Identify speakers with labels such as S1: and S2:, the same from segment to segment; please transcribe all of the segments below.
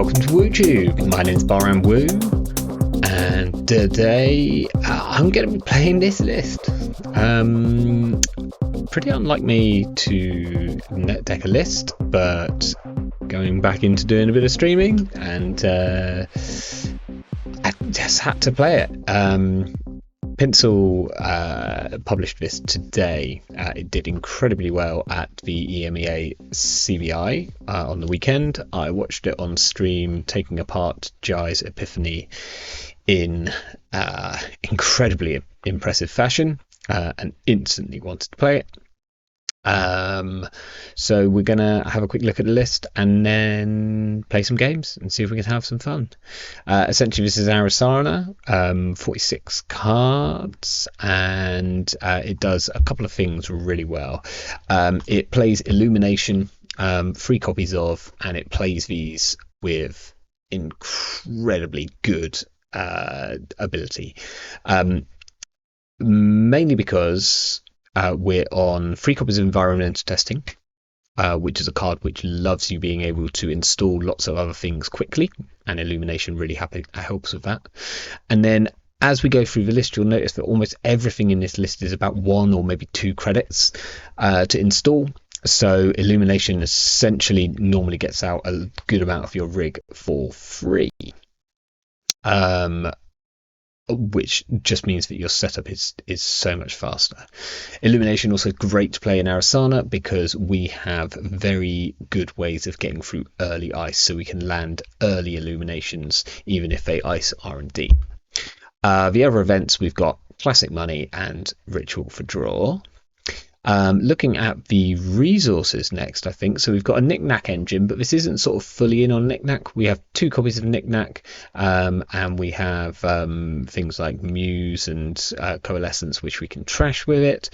S1: welcome to WooTube. My name's Baran Woo, and today I'm going to be playing this list. Pretty unlike me to net deck a list, but going back into doing a bit of streaming, and I just had to play it. Pinsels published this today. It did incredibly well at the EMEA CBI on the weekend. I watched it on stream, taking apart Jai's Epiphany in incredibly impressive fashion, and instantly wanted to play it. So we're gonna have a quick look at the list and then play some games and see if we can have some fun. Essentially, this is Arisanna, 46 cards, and it does a couple of things really well. It plays Illumination, 3 copies of, and it plays these with incredibly good ability, mainly because we're on 3 copies of Environmental Testing, which is a card which loves you being able to install lots of other things quickly, and Illumination really helps with that. And then as we go through the list, you'll notice that almost everything in this list is about 1 or maybe 2 credits to install. So Illumination essentially normally gets out a good amount of your rig for free. Which just means that your setup is so much faster. Illumination also great to play in Arisanna because we have very good ways of getting through early ice, so we can land early illuminations even if they ice R&D. The other events, we've got Classic Money and Ritual for Draw. Looking at the resources next, I think. So we've got a Knick-Knack engine, but this isn't sort of fully in on Knick-Knack. We have 2 copies of Knick-Knack, and we have things like Muse and Coalescence, which we can trash with it.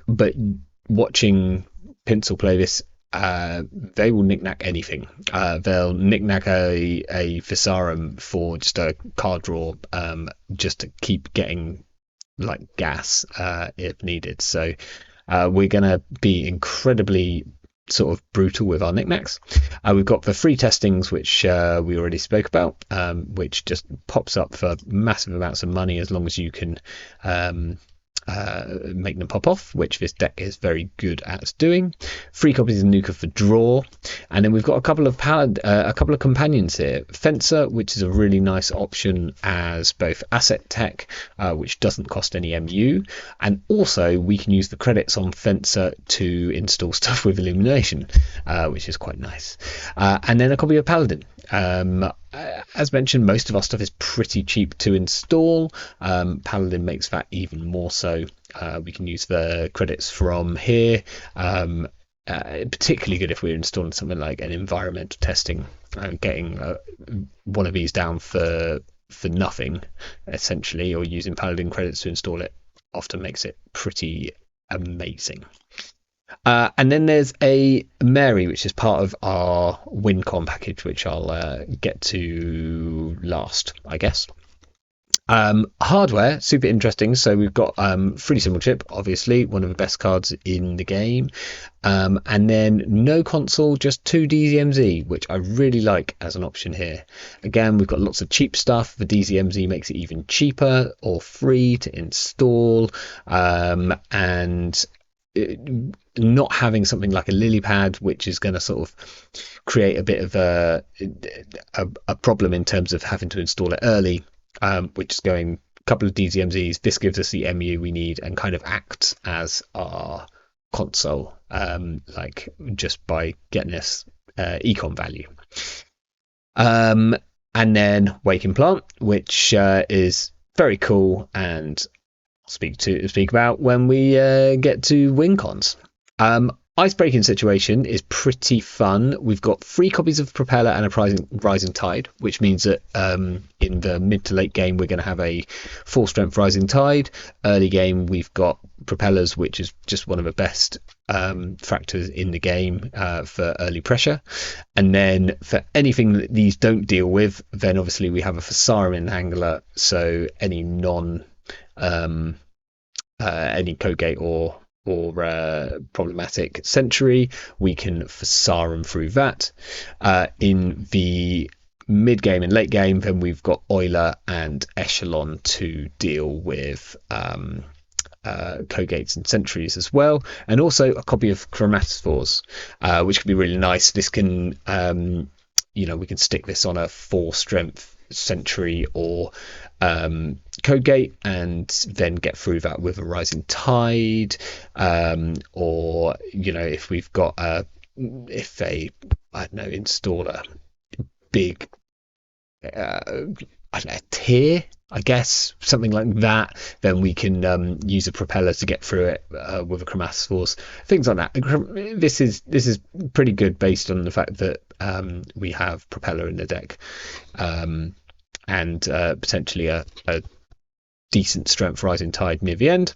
S1: But watching Pinsel play this, they will Knick-Knack anything. They'll Knick-Knack a Visarum for just a card draw, just to keep getting like gas if needed. So we're going to be incredibly sort of brutal with our knickknacks. We've got the free testings, which we already spoke about, which just pops up for massive amounts of money as long as you can make them pop off, which this deck is very good at doing. 3 copies of Nuka for draw, and then we've got a couple of companions here. Fencer, which is a really nice option as both asset tech, which doesn't cost any MU, and also we can use the credits on Fencer to install stuff with Illumination, which is quite nice. And then a copy of Paladin. As mentioned, most of our stuff is pretty cheap to install. Paladin makes that even more so. We can use the credits from here, particularly good if we're installing something like an environmental testing. Getting one of these down for nothing, essentially, or using Paladin credits to install it often makes it pretty amazing. And then there's a Mary, which is part of our WinCon package, which I'll get to last, I guess. Hardware, super interesting. So we've got 3D Symbol Chip, obviously, one of the best cards in the game. And then no console, just 2 DZMZ, which I really like as an option here. Again, we've got lots of cheap stuff. The DZMZ makes it even cheaper or free to install. And not having something like a lily pad, which is going to sort of create a bit of a problem in terms of having to install it early, which is going a couple of DZMZs. This gives us the MU we need and kind of acts as our console, like just by getting us econ value. And then Waking Plant, which is very cool and speak about when we get to WinCons. Icebreaking situation is pretty fun. We've got 3 copies of Propeller and a Rising Tide, which means that in the mid to late game we're going to have a 4 strength Rising Tide. Early game we've got Propellers, which is just one of the best factors in the game for early pressure. And then for anything that these don't deal with, then obviously we have a Visarum Enangler, so any any Code Gate or problematic sentry, we can Fasarum through that. In the mid game and late game, then we've got Euler and Echelon to deal with Kogates and Sentries as well, and also a copy of Chromatophores, which could be really nice. This can, we can stick this on a 4 strength Sentry or Kogate, and then get through that with a Rising Tide, or if we've got if they, I don't know, install a big I don't know, tier, I guess, something like that, then we can use a propeller to get through it with a Chromatophores, things like that. This is pretty good based on the fact that we have propeller in the deck, and potentially a decent strength Rising Tide near the end.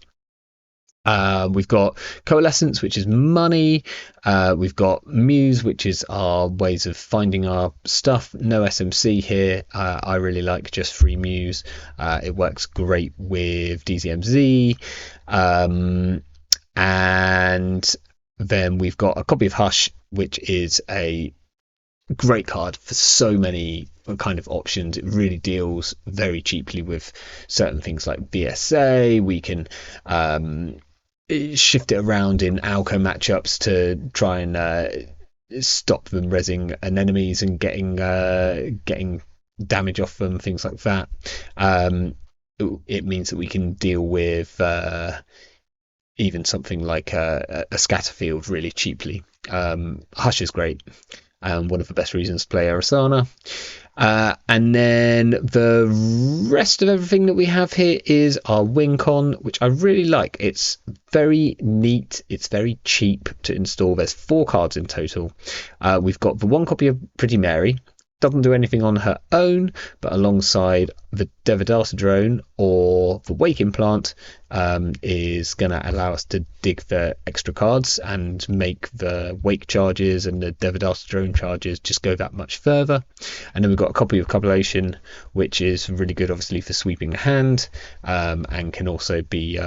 S1: We've got Coalescence, which is money. We've got Muse, which is our ways of finding our stuff. No SMC here. I really like just free Muse. It works great with DZMZ. And then we've got a copy of Hush, which is a great card for so many kind of options. It really deals very cheaply with certain things like BSA. We can shift it around in Alco matchups to try and stop them rezzing an enemies and getting damage off them, things like that. It means that we can deal with even something like a Scatterfield really cheaply. Hush is great, and one of the best reasons to play Arisanna. And then the rest of everything that we have here is our WinCon, which I really like. It's very neat. It's very cheap to install. There's 4 cards in total. We've got the 1 copy of Pretty Mary. Doesn't do anything on her own, but alongside the Devadatta drone or the Wake Implant is going to allow us to dig the extra cards and make the Wake charges and the Devadatta drone charges just go that much further. And then we've got a copy of Copulation, which is really good obviously for sweeping the hand, and can also be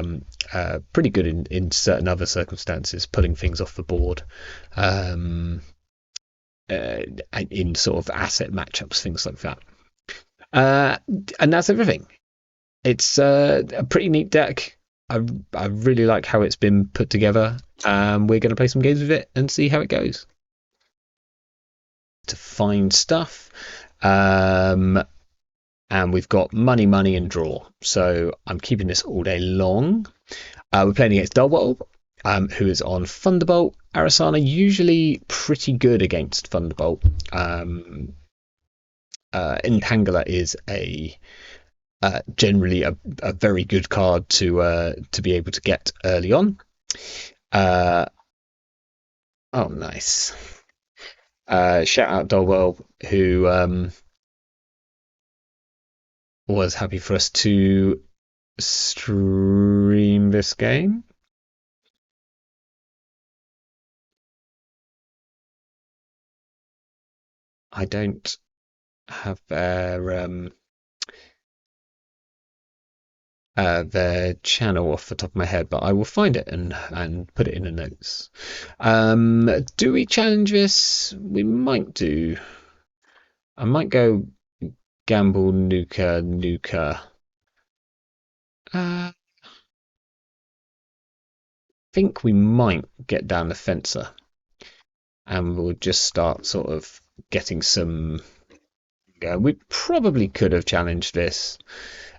S1: pretty good in certain other circumstances, pulling things off the board. In sort of asset matchups, things like that. And that's everything. It's a pretty neat deck. I really like how it's been put together. We're going to play some games with it and see how it goes. To find stuff. And we've got money, and draw. So I'm keeping this all day long. We're playing against Dullwell, who is on Thunderbolt. Arisanna usually pretty good against Thunderbolt. Entangler is generally a very good card to be able to get early on. Oh, nice. Shout out Dullwell, who was happy for us to stream this game. I don't have their channel off the top of my head, but I will find it and put it in the notes. Do we challenge this? We might do. I might go gamble nuka. I think we might get down the fencer, and we'll just start sort of getting some. We probably could have challenged this.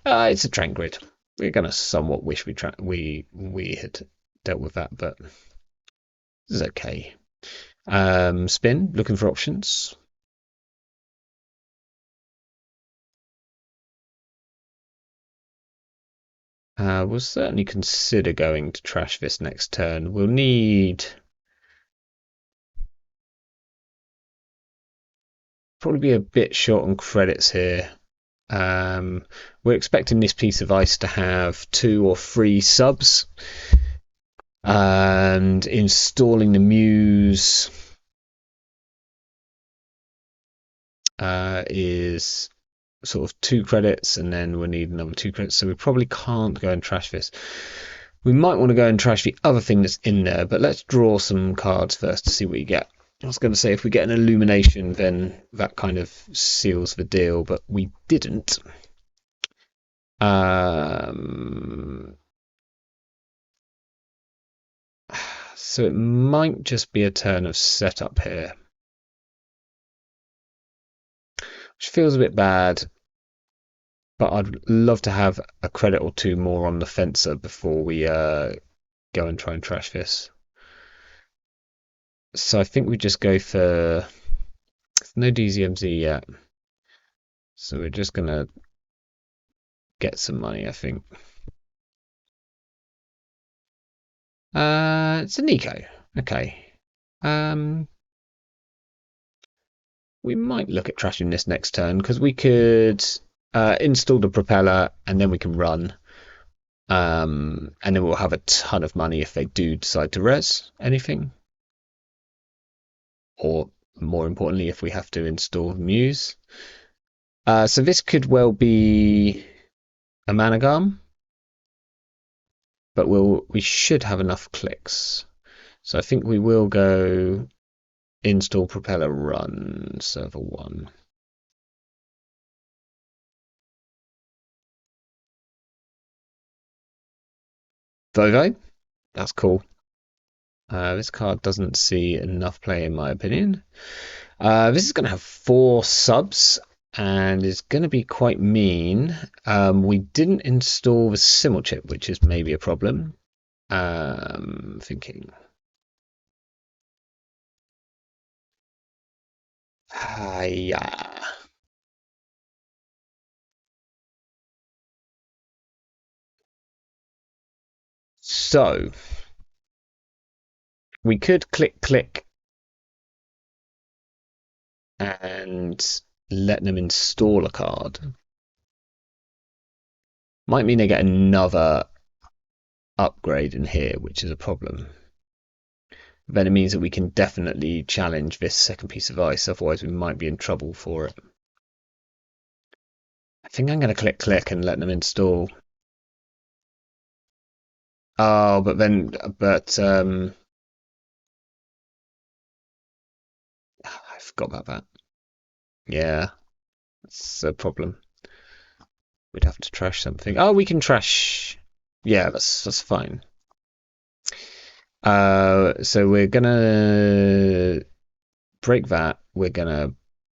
S1: It's a Trent grid. We're gonna somewhat wish we had dealt with that, but this is okay. Spin, looking for options. We'll certainly consider going to trash this next turn. We'll need probably be a bit short on credits here. We're expecting this piece of ice to have 2 or 3 subs, and installing the Muse is sort of 2 credits, and then we'll need another 2 credits, so we probably can't go and trash this. We might want to go and trash the other thing that's in there, but let's draw some cards first to see what you get. I was going to say if we get an illumination, then that kind of seals the deal, but we didn't. So it might just be a turn of setup here, which feels a bit bad, but I'd love to have a credit or two more on the fencer before we go and try and trash this. So I think we just go for no DZMZ yet. So we're just going to get some money, I think. It's a Nico. Okay. We might look at trashing this next turn because we could install the propeller and then we can run. And then we'll have a ton of money if they do decide to res anything. Or more importantly, if we have to install Muse. So this could well be a Managarm. But we should have enough clicks. So I think we will go install propeller run server 1. Vovo, that's cool. This card doesn't see enough play in my opinion. This is going to have 4 subs and is going to be quite mean. We didn't install the Simul chip, which is maybe a problem. Thinking. Yeah. So we could click and let them install a card. Might mean they get another upgrade in here, which is a problem. Then it means that we can definitely challenge this second piece of ice, otherwise we might be in trouble for it. I think I'm going to click and let them install. Oh, but I forgot about that. Yeah, that's a problem. We'd have to trash something. Oh, we can trash. Yeah, that's fine. So we're gonna break that. We're gonna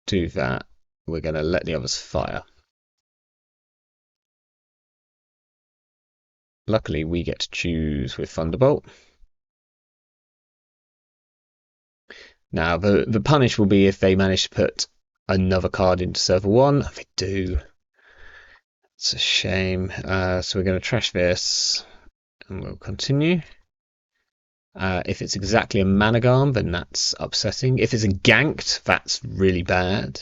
S1: do that. We're gonna let the others fire. Luckily, we get to choose with Thunderbolt. Now, the punish will be if they manage to put another card into server 1. They do. It's a shame. So we're going to trash this, and we'll continue. If it's exactly a Managarm, then that's upsetting. If it's a ganked, that's really bad.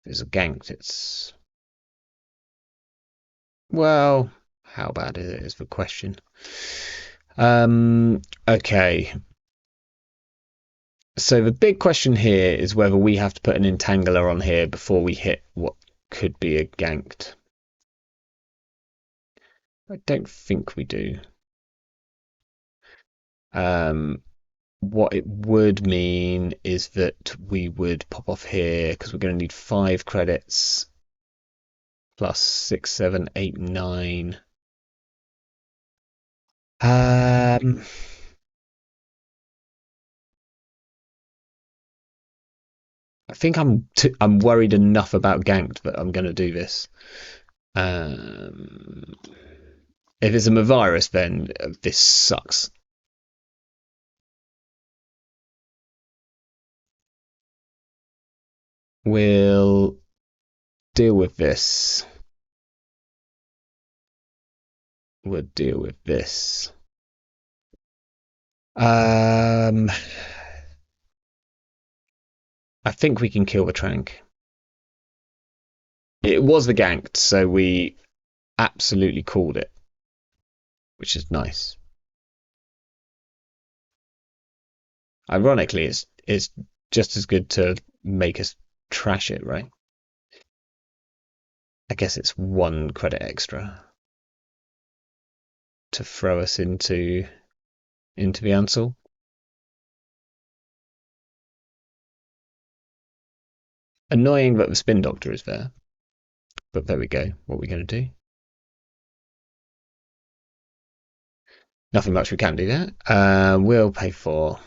S1: If it's a ganked, it's... Well, how bad is it is the question. Okay. So the big question here is whether we have to put an Entangler on here before we hit what could be a ganked. I don't think we do. What it would mean is that we would pop off here because we're going to need 5 credits plus 6, 7, 8, 9. I think I'm worried enough about ganked that I'm going to do this. If it's a Mavirus, then this sucks. We'll deal with this. We'll deal with this. I think we can kill the Trank. It was the ganked, so we absolutely called it, which is nice. Ironically, it's just as good to make us trash it, right? I guess it's 1 credit extra to throw us into the Ansel. Annoying that the Spin Doctor is there, but there we go. What are we going to do? Nothing much we can do there. We'll pay for.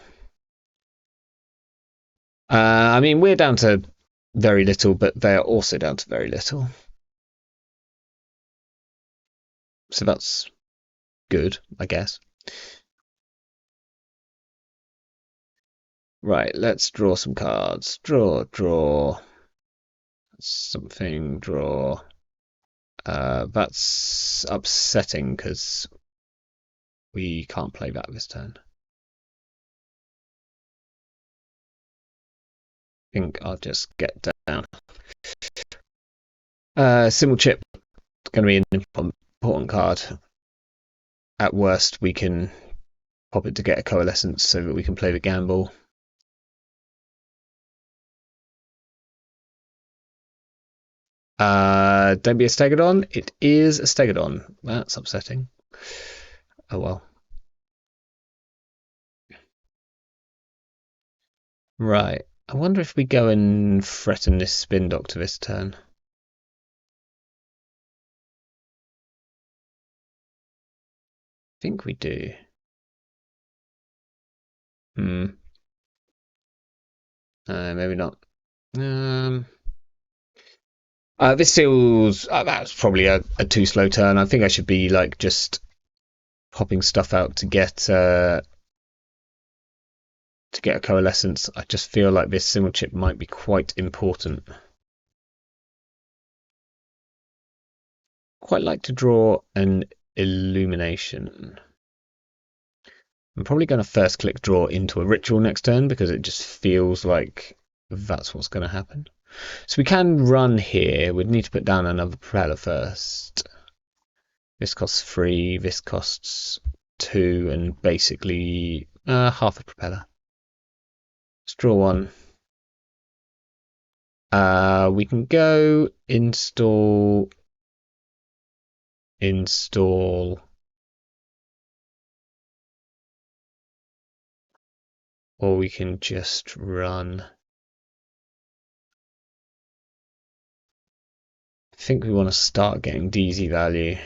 S1: I mean, we're down to very little, but they're also down to very little. So that's good, I guess. Right, let's draw some cards. Draw. Something, draw. That's upsetting because we can't play that this turn. I think I'll just get down. Symbol chip is going to be an important card. At worst, we can pop it to get a coalescence so that we can play the gamble. Don't be a Stegodon. It is a Stegodon. That's upsetting. Oh well. Right. I wonder if we go and threaten this Spin Doctor this turn. I think we do. Maybe not. This feels that's probably a too slow turn. I think I should be like just popping stuff out to get a coalescence. I just feel like this symbol chip might be quite important. Quite like to draw an illumination. I'm probably going to first click draw into a ritual next turn because it just feels like that's what's going to happen. So we can run here. We'd need to put down another propeller first. This costs 3, this costs 2, and basically half a propeller. Let's draw one. We can go install, or we can just run. I think we want to start getting DZ value.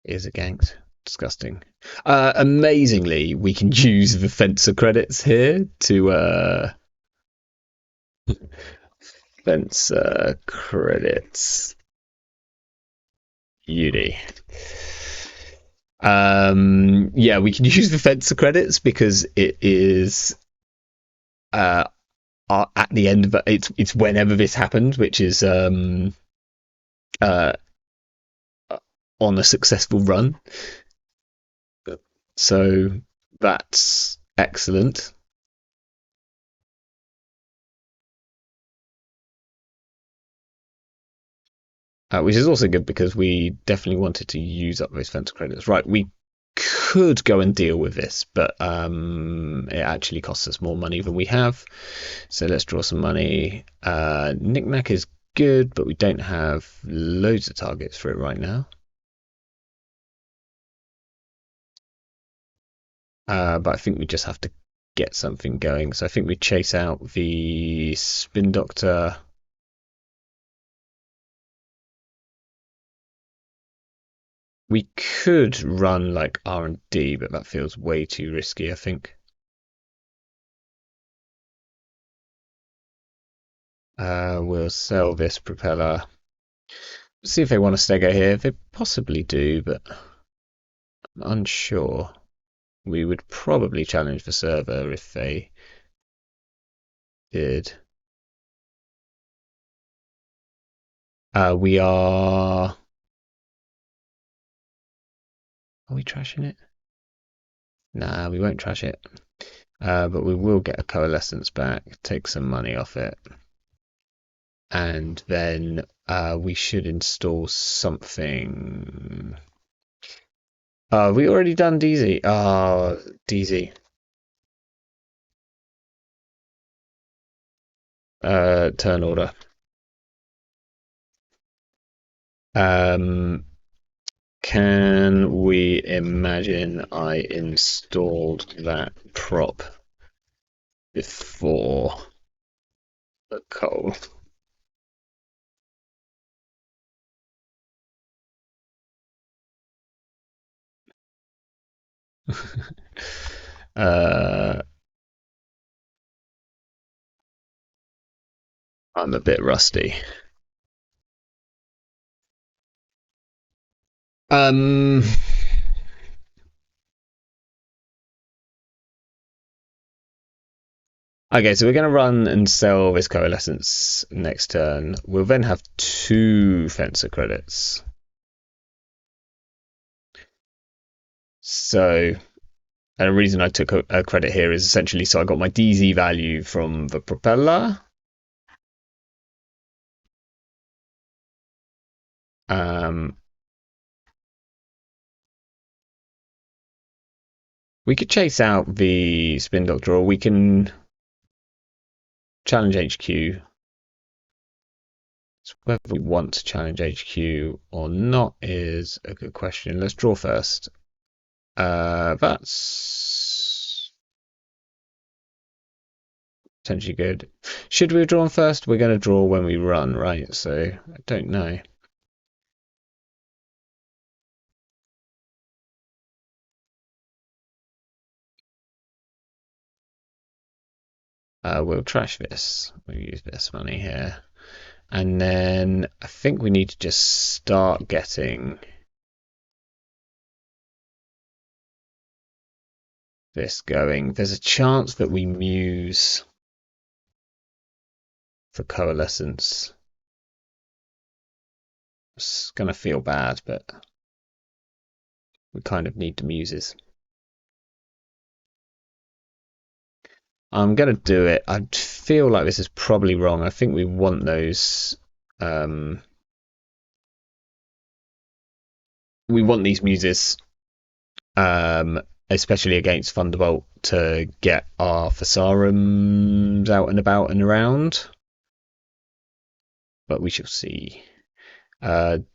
S1: Is a ganked. Disgusting. Amazingly, we can use the fencer credits here to fencer credits uni. Yeah, we can use the fencer credits because it is at the end of it. It's whenever this happened, which is on a successful run. So that's excellent. Which is also good because we definitely wanted to use up those fencer credits. Right, we could go and deal with this, but it actually costs us more money than we have. So let's draw some money. Knick-knack is good, but we don't have loads of targets for it right now. But I think we just have to get something going. So I think we chase out the Spin Doctor. We could run like R&D, but that feels way too risky, I think. We'll sell this propeller. See if they want to stego here. They possibly do, but I'm unsure. We would probably challenge the server if they did. We are... Are we trashing it? Nah, we won't trash it. But we will get a coalescence back, take some money off it, and then we should install something. We already done DZ. DZ. Turn order. Can we imagine I installed that prop before the coal? uh, I'm a bit rusty. Um, okay, so we're going to run and sell this coalescence next turn. We'll then have 2 fencer credits. So, and the reason I took a credit here is essentially so I got my DZ value from the propeller. We could chase out the spin doctor, or we can challenge HQ. So whether we want to challenge HQ or not is a good question. Let's draw first. That's potentially good. Should we have drawn first? We're going to draw when we run, right? So I don't know. We'll trash this. We'll use this money here. And then I think we need to just start getting this going. There's a chance that we muse for coalescence. It's going to feel bad, but we kind of need the muses. I'm going to do it. I feel like this is probably wrong. I think we want those. We want these muses, especially against Thunderbolt, to get our Thesarums out and about and around. But we shall see.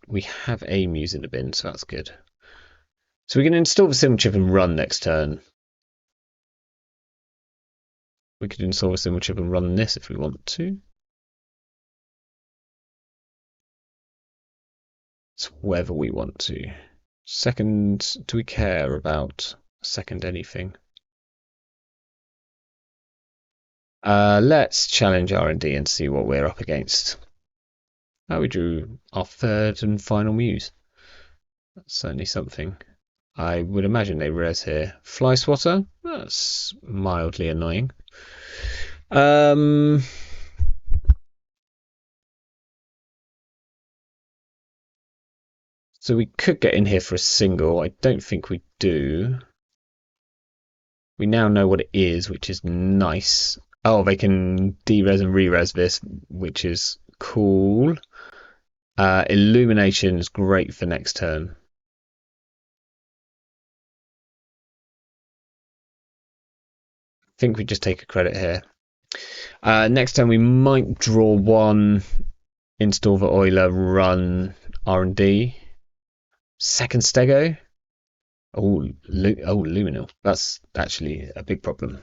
S1: We have a muse in the bin, so that's good. So we can install the sim chip and run next turn. We could install a sim chip and run this if we want to. It's whether we want to. Second, do we care about second anything? Let's challenge R&D and see what we're up against. Oh, we drew our third and final muse. That's certainly something. I would imagine they res here. Fly swatter? That's mildly annoying. So we could get in here for a single. I don't think we do. We now know what it is, which is nice. Oh, they can de-res and re-res this, which is cool. Illumination is great for next turn. I think we just take a credit here. Next turn we might draw one, install the Euler, run R&D. Second Stego. Oh, Luminal. That's actually a big problem.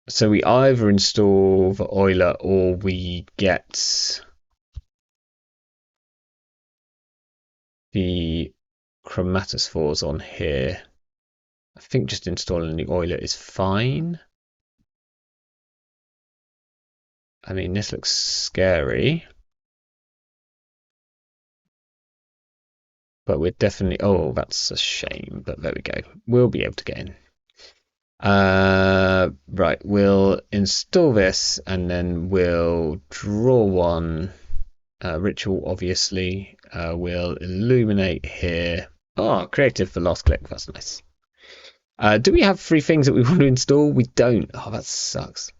S1: So we either install the Euler or we get the chromatophores on here. I think just installing the Euler is fine. I mean, this looks scary. But we're definitely... Oh, that's a shame. But there we go. We'll be able to get in. Right, we'll install this and then we'll draw one. Ritual, obviously. We'll illuminate here. Oh, creative for last click. That's nice. Do we have 3 things that we want to install? We don't. Oh, that sucks.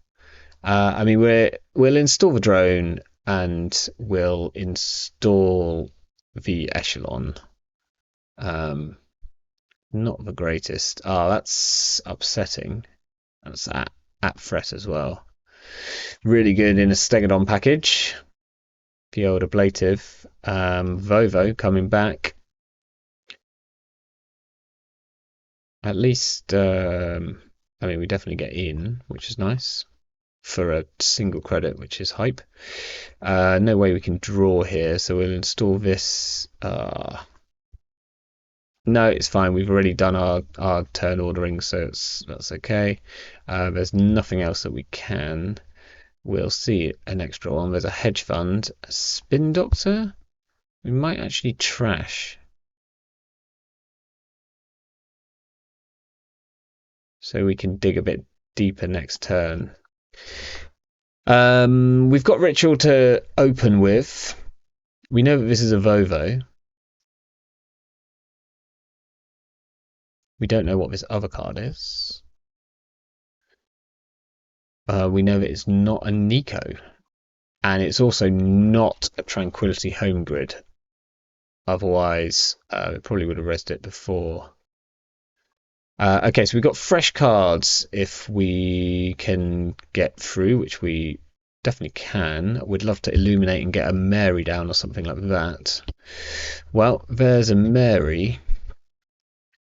S1: I mean, we'll install the drone and we'll install the echelon. Not the greatest. Oh, that's upsetting. That's at fret as well. Really good in a Stegodon package. The old ablative. Vovo coming back. At least, I mean, we definitely get in, which is nice for a single credit, which is hype. No way we can draw here, so we'll install this. No, it's fine. We've already done our turn ordering, so that's okay. There's nothing else that we can. We'll see an extra one. There's a hedge fund, a spin doctor. We might actually trash. So we can dig a bit deeper next turn. We've got ritual to open with. We know that this is a Vovo. We don't know what this other card is. We know that it's not a Nico. And it's also not a Tranquility Home Grid. Otherwise, it probably would have rezzed it before. Okay, so we've got fresh cards if we can get through, which we definitely can. We'd love to illuminate and get a Mary down or something like that. Well, there's a Mary.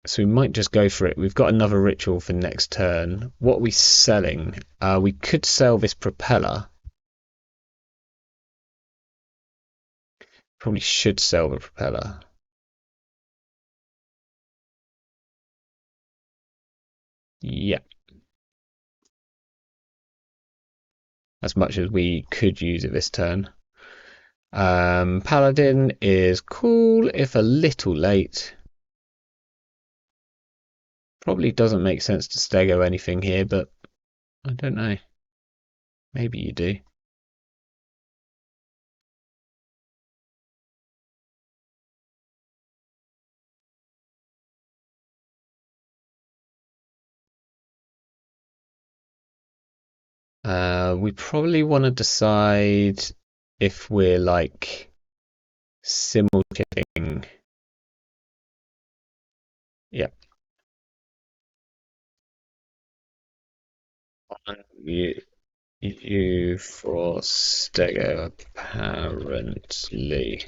S1: So we might just go for it. We've got another ritual for next turn. What are we selling? We could sell this propeller. Probably should sell the propeller. Yeah. As much as we could use it this turn. Paladin is cool, if a little late. Probably doesn't make sense to stego anything here, but I don't know. Maybe you do. We probably want to decide if we're like simultaneing. Yeah. You for stego apparently.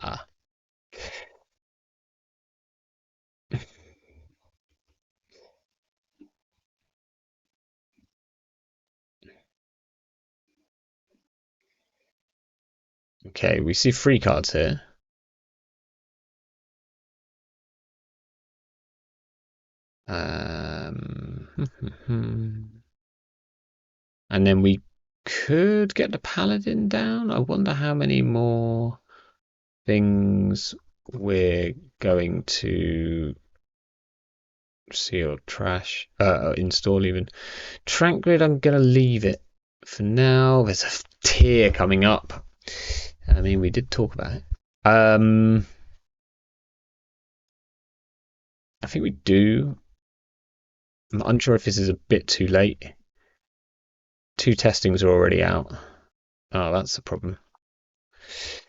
S1: Ah. Okay, we see 3 cards here. And then we could get the paladin down. I wonder how many more things we're going to see or trash, install even. Trank grid, I'm gonna leave it for now. There's a tier coming up. I mean, we did talk about it. I think we do. I'm unsure if this is a bit too late. 2 testings are already out. Oh, that's a problem.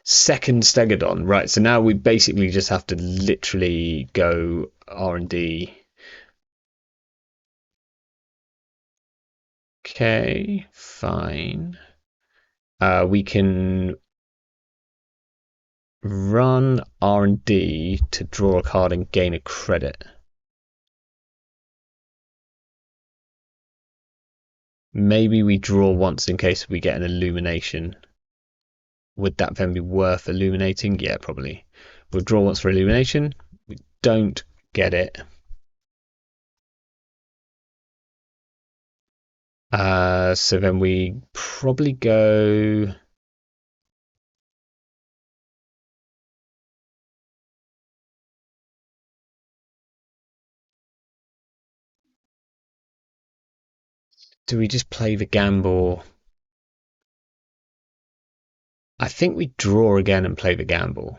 S1: Second Stegodon. Right, so now we basically just have to literally go R&D. Okay, fine. We can run R&D to draw a card and gain a credit. Maybe we draw once in case we get an illumination. Would that then be worth illuminating? Yeah, probably. We'll draw once for illumination. We don't get it. So then we probably go. Do we just play the gamble? I think we draw again and play the gamble.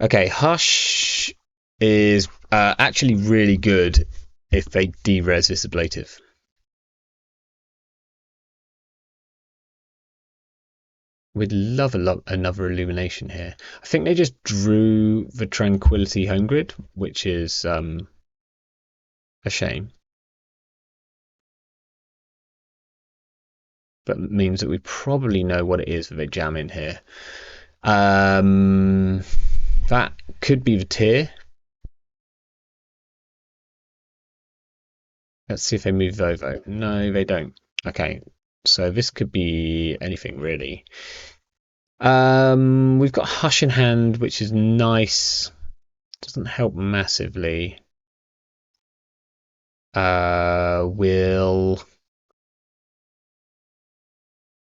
S1: Okay, Hush is actually really good if they de-res this ablative. We'd love another illumination here. I think they just drew the Tranquility home grid, which is a shame. But means that we probably know what it is that they jam in here. That could be the tier. Let's see if they move Vovo. No, they don't. Okay, so this could be anything really. We've got Hush in hand, which is nice. Doesn't help massively. I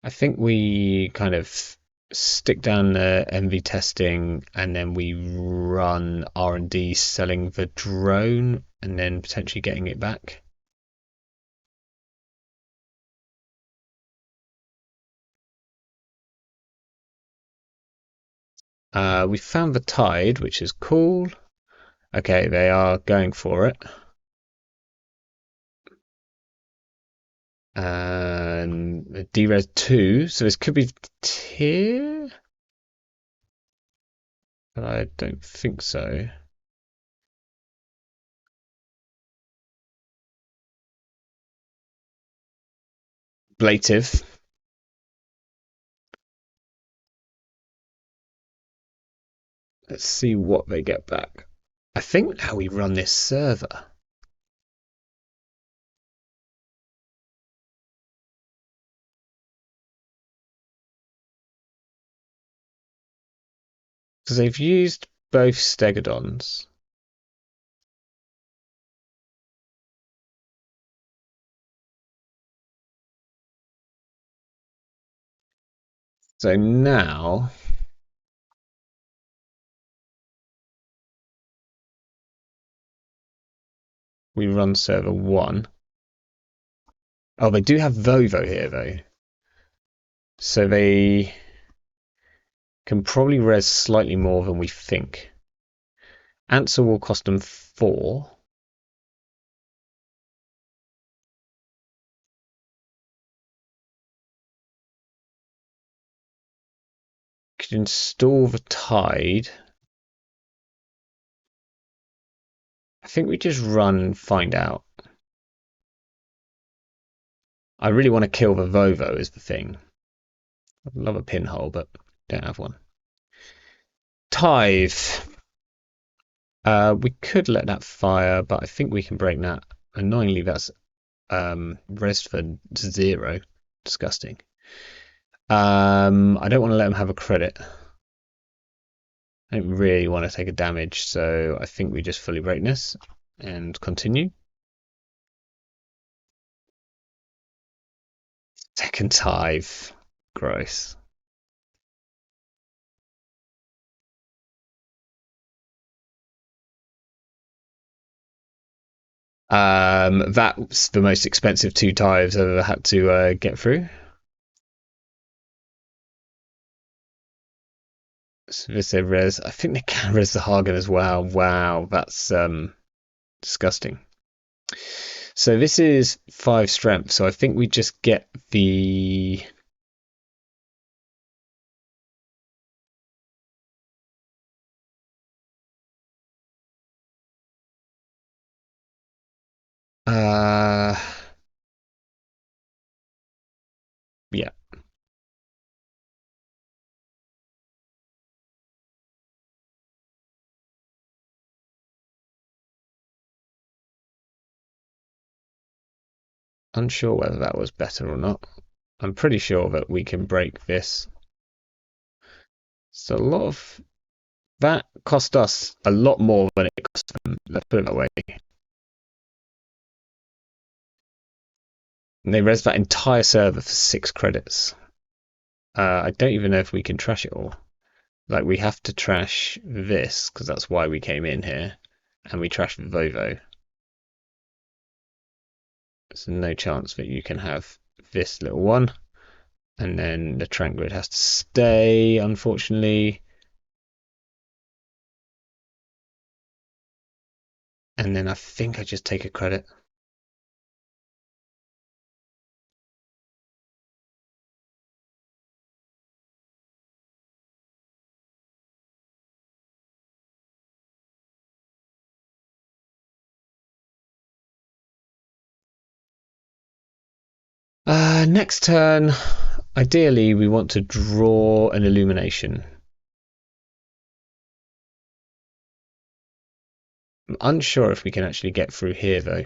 S1: think we kind of stick down the MV testing and then we run R&D selling the drone and then potentially getting it back. We found the tide, which is cool. Okay, they are going for it. And D-Res 2, so this could be tier? But I don't think so. Ablative. Let's see what they get back. I think now we run this server. Because they've used both Stegodons. So now we run server 1. Oh, they do have Vovo here though. So they can probably res slightly more than we think. Answer will cost them 4. Could install the tide. I think we just run and find out. I really want to kill the Vovo is the thing. I'd love a pinhole, but don't have one. Tithe. We could let that fire, but I think we can break that. Annoyingly, that's res for 0. Disgusting. I don't want to let him have a credit. I don't really want to take a damage, so I think we just fully break this and continue. Second tithe. Gross. That's the most expensive 2 tithes I've ever had to get through. So this is res. I think they can res the Hagen as well. Wow, that's disgusting. So this is 5 strength. So I think we just get the yeah. Unsure whether that was better or not. I'm pretty sure that we can break this. So a lot of that cost us a lot more than it cost them. Let's put it that way. And they res that entire server for 6 credits. I don't even know if we can trash it all. Like we have to trash this because that's why we came in here, and we trash Vovo. There's no chance that you can have this little one, and then the Trank Grid has to stay, unfortunately. And then I think I just take a credit. Next turn, ideally we want to draw an Illumination. I'm unsure if we can actually get through here though.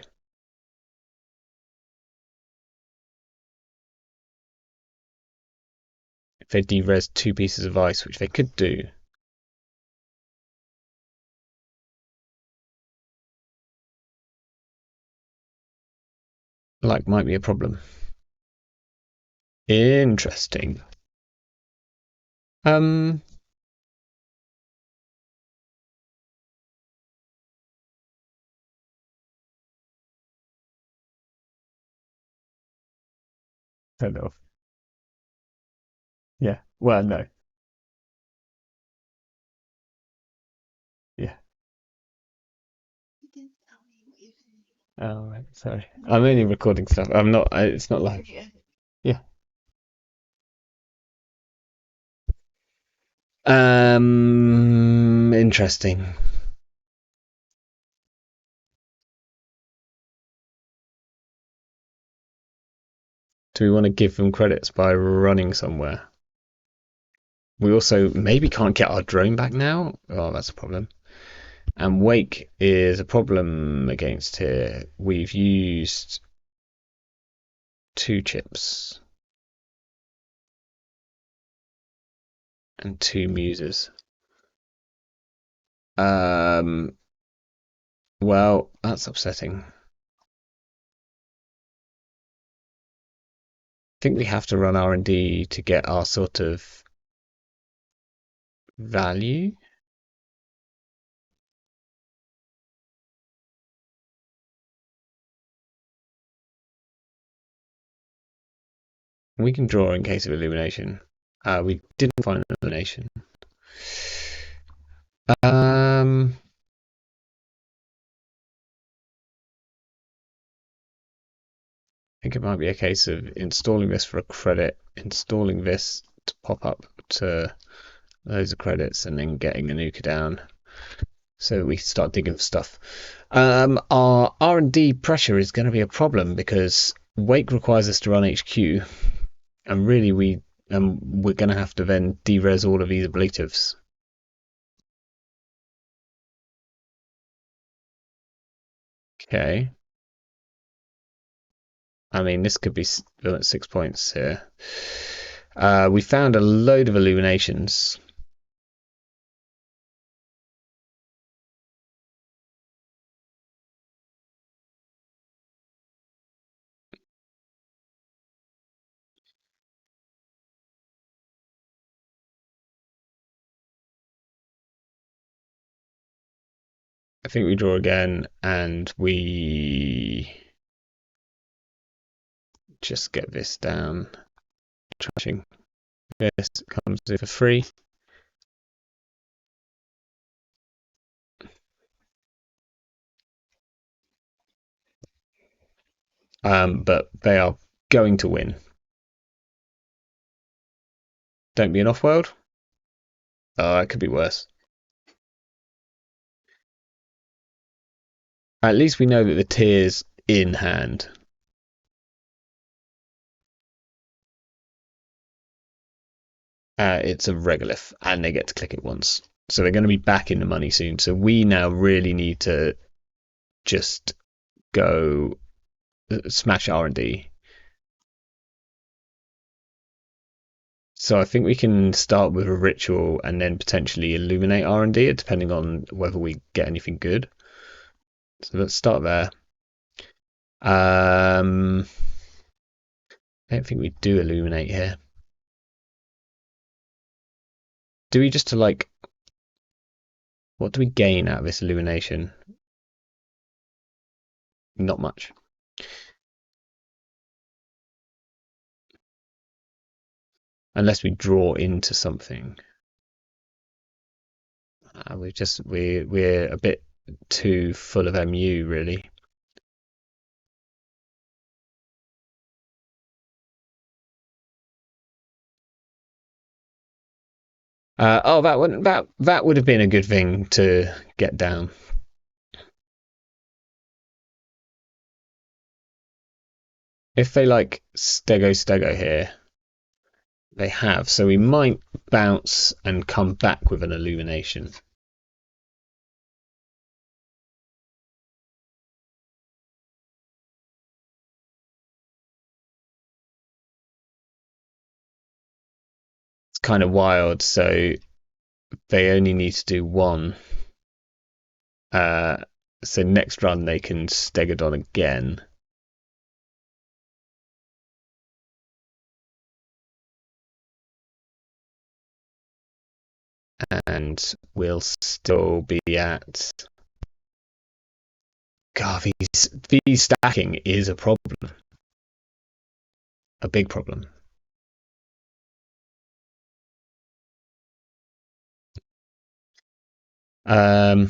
S1: If they de-res 2 pieces of ice, which they could do. Like might be a problem. Interesting. Turn it off. Yeah. Well, no. Yeah. Oh, right. Sorry. I'm only recording stuff. I'm not. It's not live. Yeah. Interesting. Do we want to give them credits by running somewhere? We also maybe can't get our drone back now. Oh, that's a problem. And Wake is a problem against here. We've used 2 chips and 2 muses. Well, that's upsetting. I think we have to run R&D to get our sort of value. We can draw in case of illumination. We didn't find an illumination. I think it might be a case of installing this for a credit, installing this to pop up to loads of credits, and then getting a nuker down so we start digging for stuff. Our R&D pressure is going to be a problem because Wake requires us to run HQ, and really we're going to have to then de-res all of these ablatives. Okay. I mean, this could be 6 points here. We found a load of illuminations. I think we draw again, and we just get this down. Trashing. This comes in for free. But they are going to win. Don't be an off-world. Oh, it could be worse. At least we know that the tier's in hand. It's a regolith, and they get to click it once. So they're going to be back in the money soon. So we now really need to just go smash R&D. So I think we can start with a ritual and then potentially illuminate R&D, depending on whether we get anything good. So let's start there. I don't think we do illuminate here. do we just to like, what do we gain out of this illumination? Not much. Unless we draw into something. We're a bit too full of MU, really. Oh, that would have been a good thing to get down. If they like stego here, they have, so we might bounce and come back with an illumination. It's kind of wild, so they only need to do one. So next run they can stegodon again. And we'll still be at. God, these stacking is a problem, a big problem. I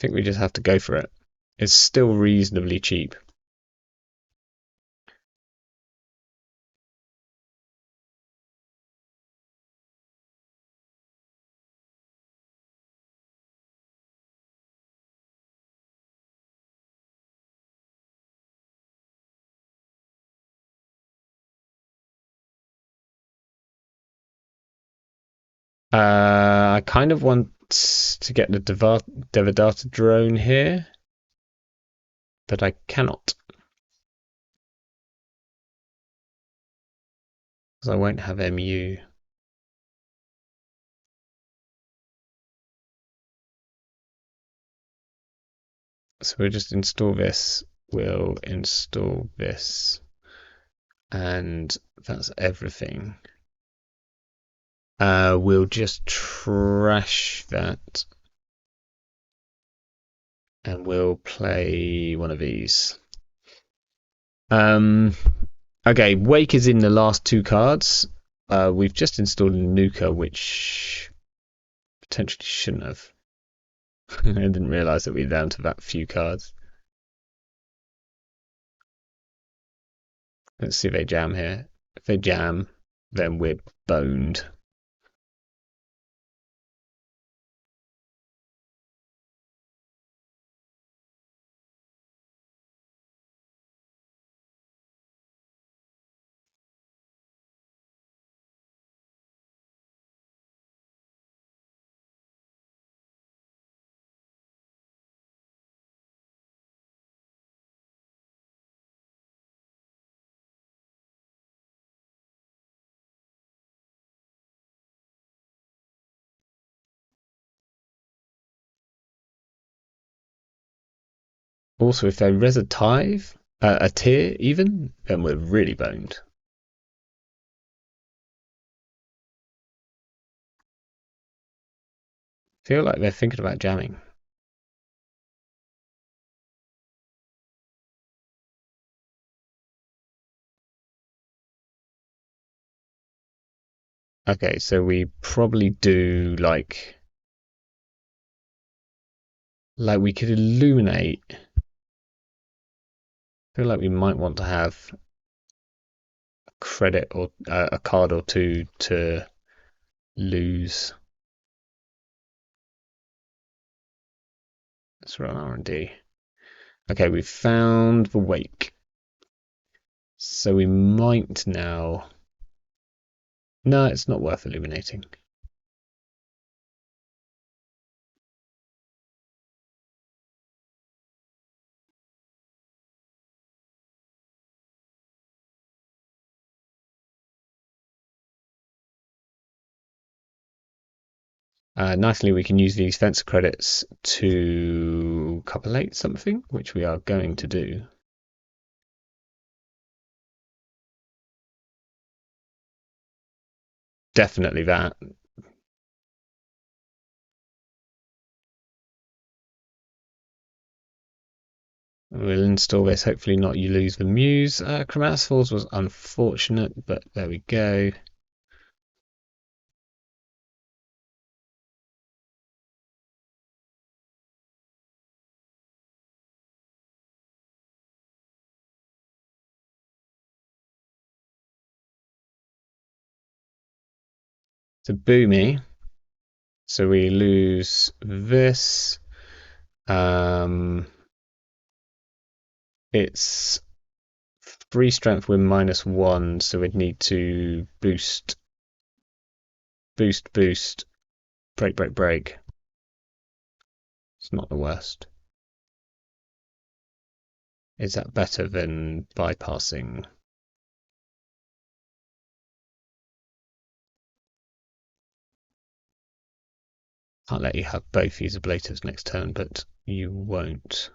S1: think we just have to go for it. It's still reasonably cheap. I kind of want to get the Devadatta drone here, but I cannot. Because I won't have MU. So we'll just install this. We'll install this. And that's everything. We'll just trash that. And we'll play one of these. Okay, Wake is in the last two cards. We've just installed Nuka, which potentially shouldn't have. I didn't realise that we were down to that few cards. Let's see if they jam here. If they jam, then we're boned. Also, if they res a tithe, a tier even, then we're really boned. Feel like they're thinking about jamming. Okay, so we probably do like we could illuminate. I feel like we might want to have a credit or a card or two to lose. Let's run R&D. Okay, we've found the Wake. So we might now. No, it's not worth illuminating. Nicely, we can use these fence credits to copulate something, which we are going to do. Definitely that. We'll install this. Hopefully not you lose the muse. Chromatis Falls was unfortunate, but there we go. To Boomy. So we lose this. It's free strength with -1, so we'd need to boost, boost, break. It's not the worst. Is that better than bypassing? Can't let you have both use ablatives next turn, but you won't.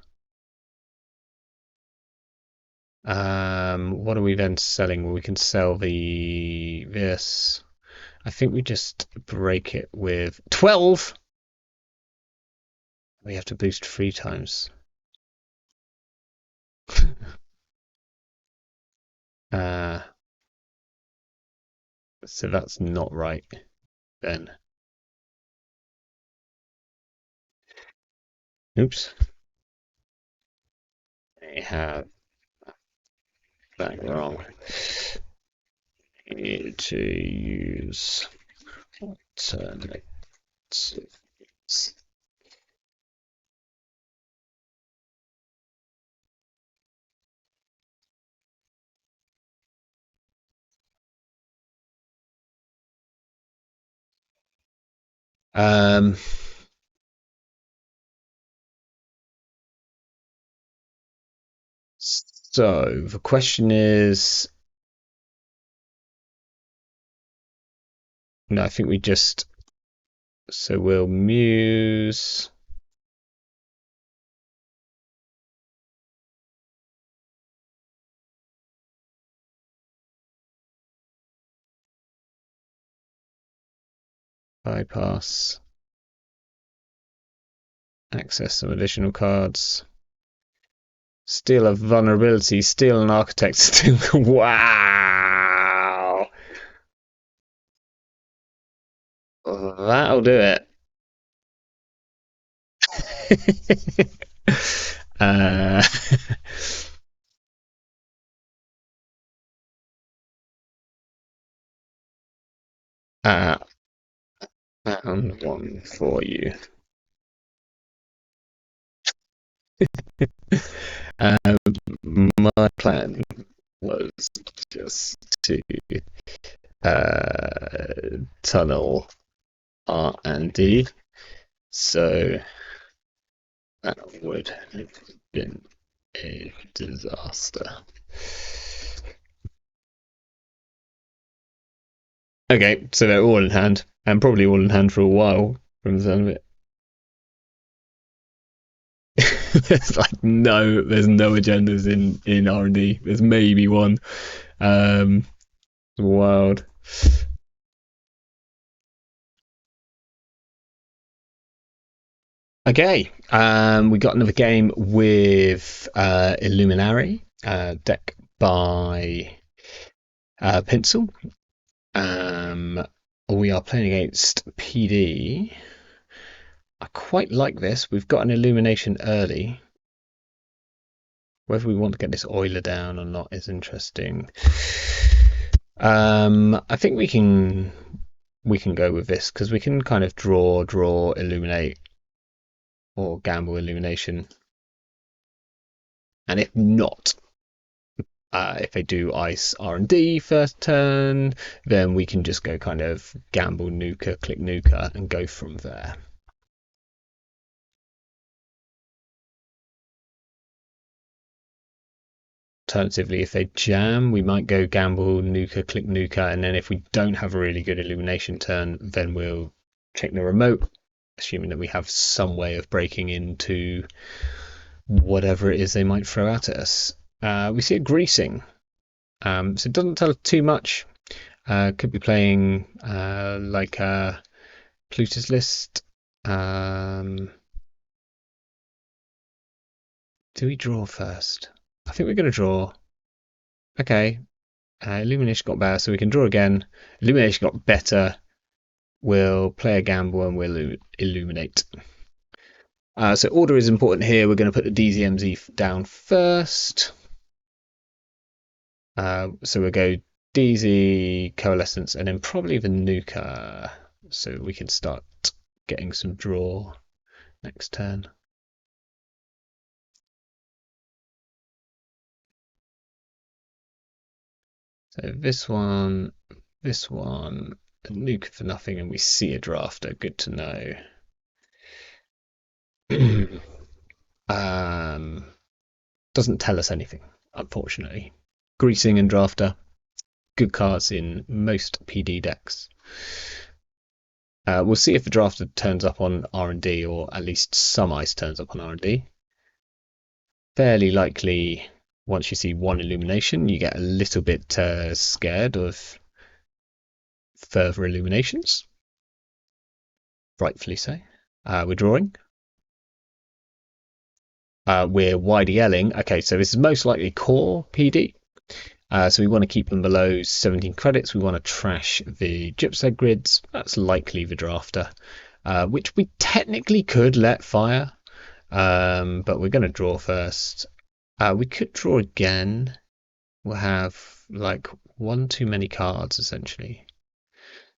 S1: What are we then selling? Well, we can sell this. I think we just break it with 12. We have to boost 3 times. So that's not right then. Oops. I have that wrong. I need to use alternatives. So the question is, no, I think we just, so we'll muse. Bypass. Access some additional cards. Steal a vulnerability, steal an architect, steal. Wow! That'll do it. uh, uh, found one for you. My plan was just to tunnel R&D, so that would have been a disaster. Okay, so they're all in hand, and probably all in hand for a while from the sound of it. There's there's no agendas in R&D. There's maybe one. Wild. Okay, we got another game with IlluminAri, deck by Pinsel. We are playing against PD. I quite like this. We've got an illumination early. Whether we want to get this oiler down or not is interesting. I think we can go with this because we can kind of draw, illuminate, or gamble illumination. And if not, if they do ice R&D first turn, then we can just go kind of gamble nuka, click nuka, and go from there. Alternatively, if they jam, we might go gamble nuka, click nuka, and then if we don't have a really good illumination turn, then we'll check the remote, assuming that we have some way of breaking into whatever it is they might throw out at us. We see a greasing, so it doesn't tell us too much. Could be playing like Pluto's List. Do we draw first? I think we're going to draw. Okay. Illumination got better, so we can draw again. Illumination got better. We'll play a gamble and we'll illuminate. So order is important here. We're going to put the DZMZ down first. So we'll go DZ, Coalescence, and then probably the Nuka. So we can start getting some draw next turn. So this one, a Nuka for nothing, and we see a drafter. Good to know. Doesn't tell us anything, unfortunately. Greasing and drafter, good cards in most PD decks. We'll see if the drafter turns up on R&D, or at least some ice turns up on R&D. Fairly likely, once you see one illumination, you get a little bit scared of further illuminations. Rightfully so. We're drawing. We're YDLing. Okay, so this is most likely core PD. So we want to keep them below 17 credits. We want to trash the Gypsy grids. That's likely the drafter, which we technically could let fire, but we're going to draw first. We could draw again. We'll have like one too many cards essentially.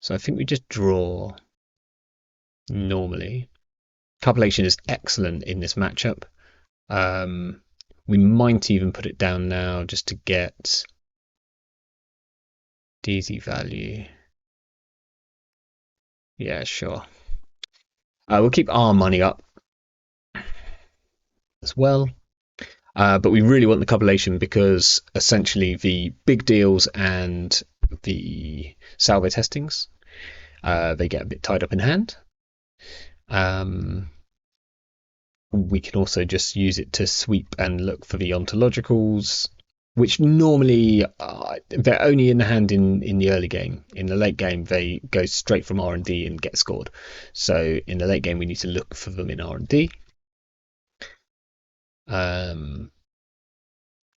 S1: So I think we just draw normally. Compilation is excellent in this matchup. We might even put it down now just to get DZ value. Yeah, sure. We'll keep our money up as well. But we really want the compilation because essentially the big deals and the salvo testings, they get a bit tied up in hand. We can also just use it to sweep and look for the ontologicals, which normally they're only in the hand in the early game. In the late game, they go straight from R&D and get scored. So in the late game, we need to look for them in R&D.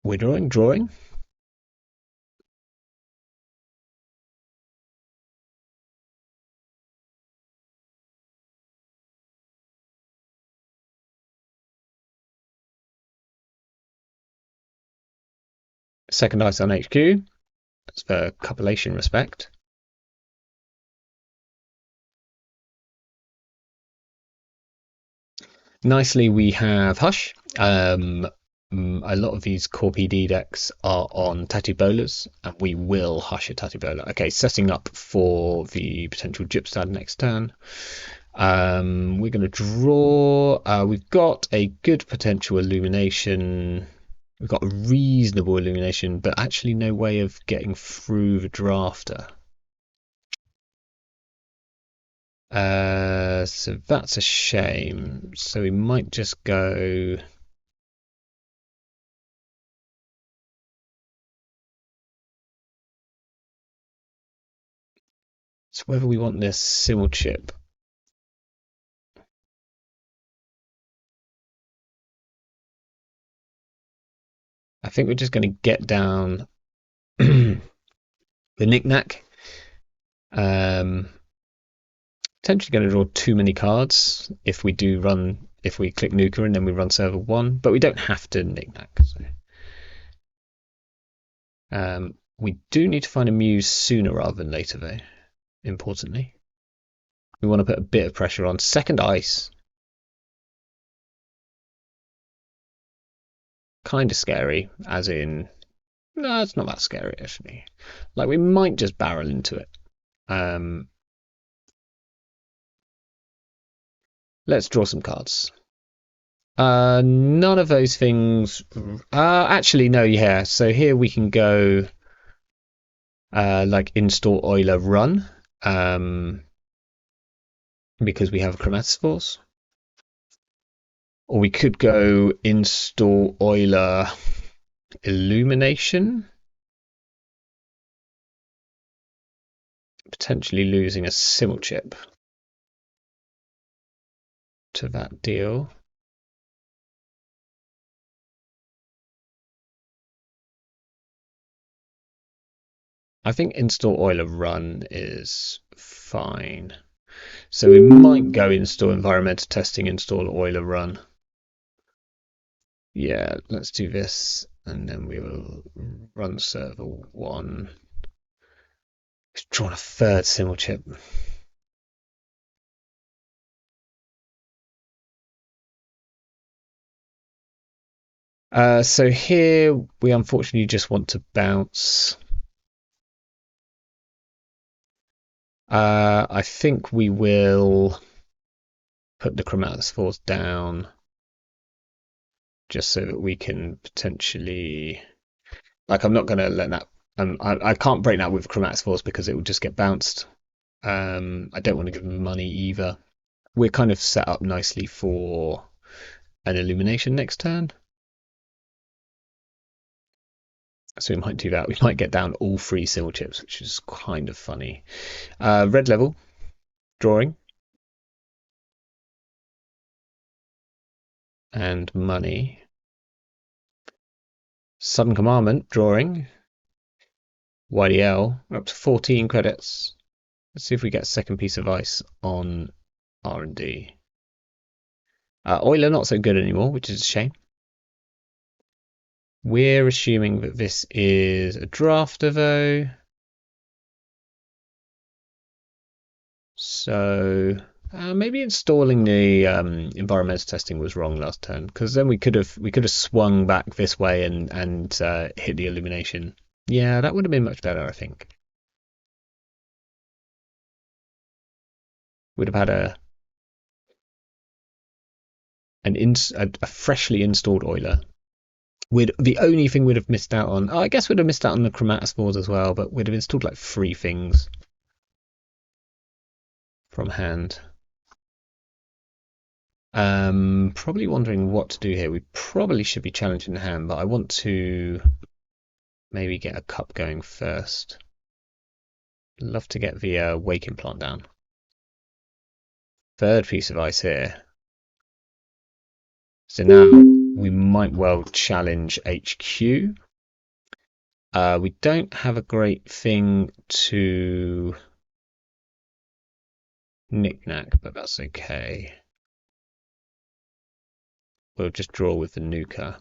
S1: We're drawing. Second ice on HQ. That's for compilation respect. Nicely, we have Hush. A lot of these core PD decks are on Tattoo Bowlers, and we will Hush a Tattoo Bowler. Okay, setting up for the potential Gypstad next turn. We're going to draw. We've got a good potential illumination. We've got a reasonable illumination, but actually no way of getting through the drafter. So that's a shame. So we might just go. So whether we want this simul chip. I think we're just going to get down the knick-knack. Potentially going to draw too many cards if we click Nuka and then we run server 1, but we don't have to knick-knack. So. We do need to find a muse sooner rather than later, though, importantly. We want to put a bit of pressure on. Second ice. Kind of scary, as in, no, it's not that scary, actually. Like, we might just barrel into it. Let's draw some cards. None of those things. Actually, no, yeah. So here we can go like install Euler run. because we have chromatophores. Or we could go install Euler illumination, potentially losing a simul chip to that deal. I think install Euler run is fine. So we might go install environmental testing, install Euler run. Yeah, let's do this, and then we will run server 1. Let's draw a third simul chip. So here we unfortunately just want to bounce. I think we will put the chromatophores down just so that we can potentially, like, I'm not going to let that, I can't break that with chromatophores because it will just get bounced. I don't want to give them money either. We're kind of set up nicely for an illumination next turn. So we might do that. We might get down all 3 simul chips, which is kind of funny. Red level, drawing. And money. Sudden Commandment, drawing. YDL, we're up to 14 credits. Let's see if we get a second piece of ice on R&D. Euler not so good anymore, which is a shame. We're assuming that this is a drafter though. So maybe installing the environmental testing was wrong last turn, because then we could have swung back this way and hit the illumination. Yeah, that would have been much better, I think. Would have had a freshly installed Euler. The only thing we'd have missed out on, I guess we'd have missed out on the chromatophores as well, but we'd have installed like 3 things from hand. Probably wondering what to do here. We probably should be challenging the hand, but I want to maybe get a cup going first. Love to get the waking plant down. Third piece of ice here. So now we might well challenge HQ. We don't have a great thing to knick-knack, but that's okay. We'll just draw with the nuka.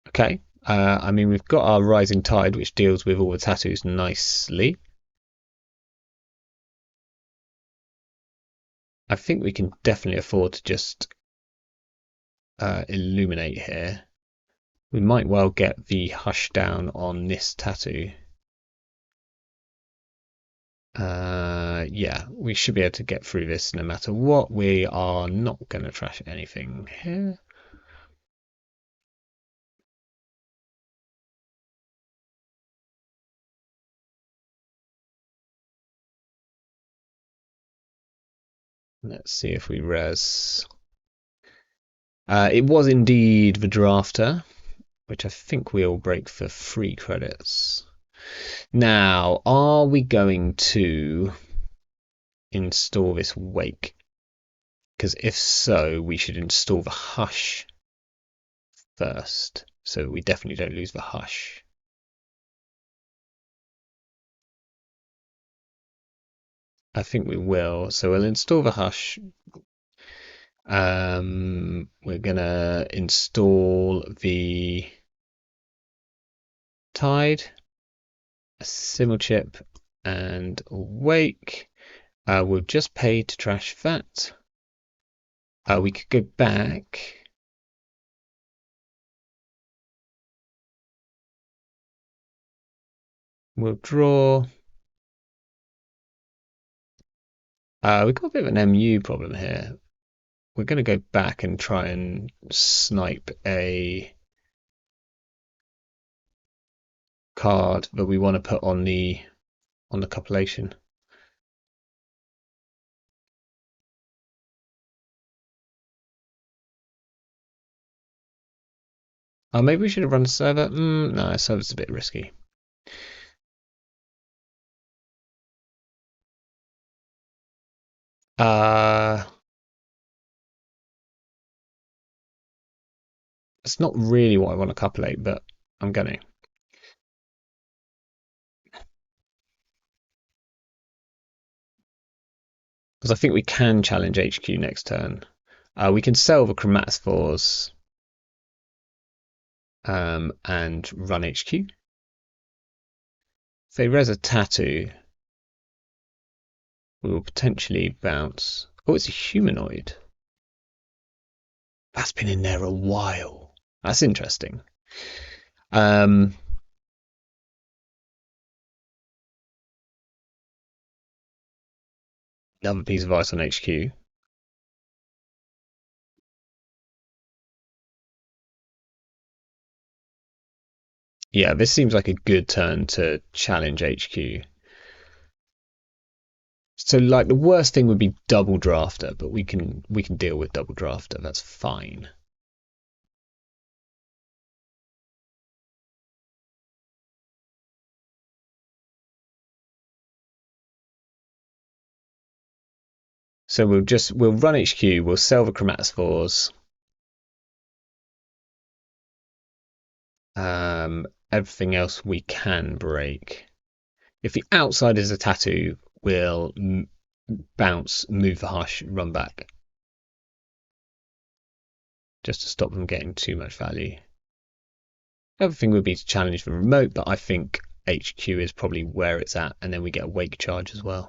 S1: Okay. I mean, we've got our Rising Tide, which deals with all the tattoos nicely. I think we can definitely afford to just illuminate here. We might well get the hush down on this tattoo. Yeah, we should be able to get through this no matter what. We are not going to trash anything here. Let's see if we res. It was indeed the drafter, which I think we'll break for 3 credits. Now, are we going to install this wake? Because if so, we should install the hush first, so we definitely don't lose the hush. I think we will. So we'll install the hush. We're gonna install the tide, a simul chip, and wake. We'll just pay to trash that. We could go back. We'll draw. We've got a bit of an MU problem here. We're going to go back and try and snipe a card that we want to put on the on the compilation. Oh, maybe we should have run a server. No, a server's a bit risky. It's not really what I want to copulate, but I'm going to. Because I think we can challenge HQ next turn. We can sell the chromatophores and run HQ. If they res a tattoo, we will potentially bounce. Oh, it's a humanoid. That's been in there a while. That's interesting. Another piece of ice on HQ. Yeah, this seems like a good turn to challenge HQ. So like the worst thing would be double drafter, but we can deal with double drafter. That's fine. So we'll run HQ, we'll sell the chromatophores. Everything else we can break. If the outside is a tattoo, we'll bounce, move the hush, run back. Just to stop them getting too much value. Everything would be to challenge the remote, but I think HQ is probably where it's at, and then we get a wake charge as well.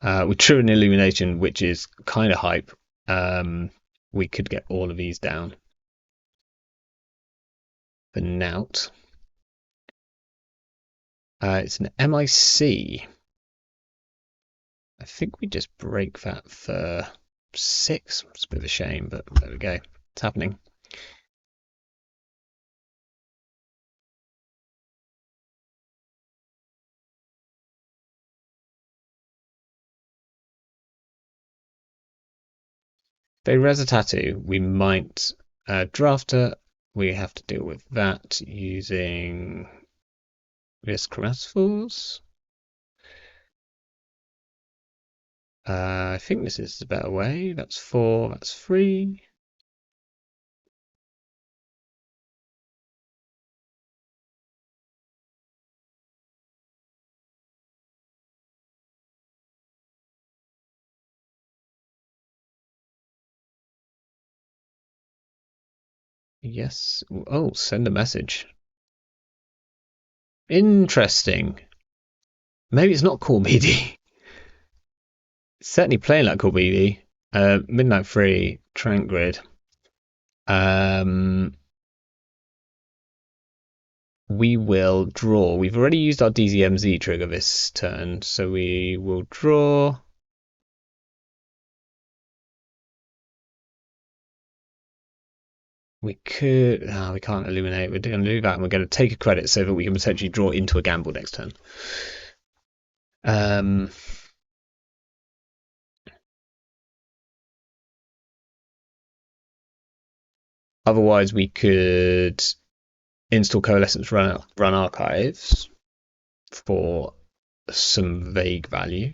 S1: We true an illumination, which is kind of hype. We could get all of these down. The Nout. It's an MIC. I think we just break that for 6. It's a bit of a shame, but there we go. It's happening. If they res a tattoo, we might drafter. We have to deal with that using this chromatophores. I think this is the better way. That's 4, that's 3. Yes. Oh, send a message. Interesting. Maybe it's not Core BD. It's certainly playing like Core BD. Midnight Free, Trank Grid. We will draw. We've already used our DZMZ trigger this turn, so we will draw. We could. We can't illuminate. We're going to do that, and we're going to take a credit so that we can potentially draw into a gamble next turn. Otherwise, we could install Coalescence, run archives for some vague value.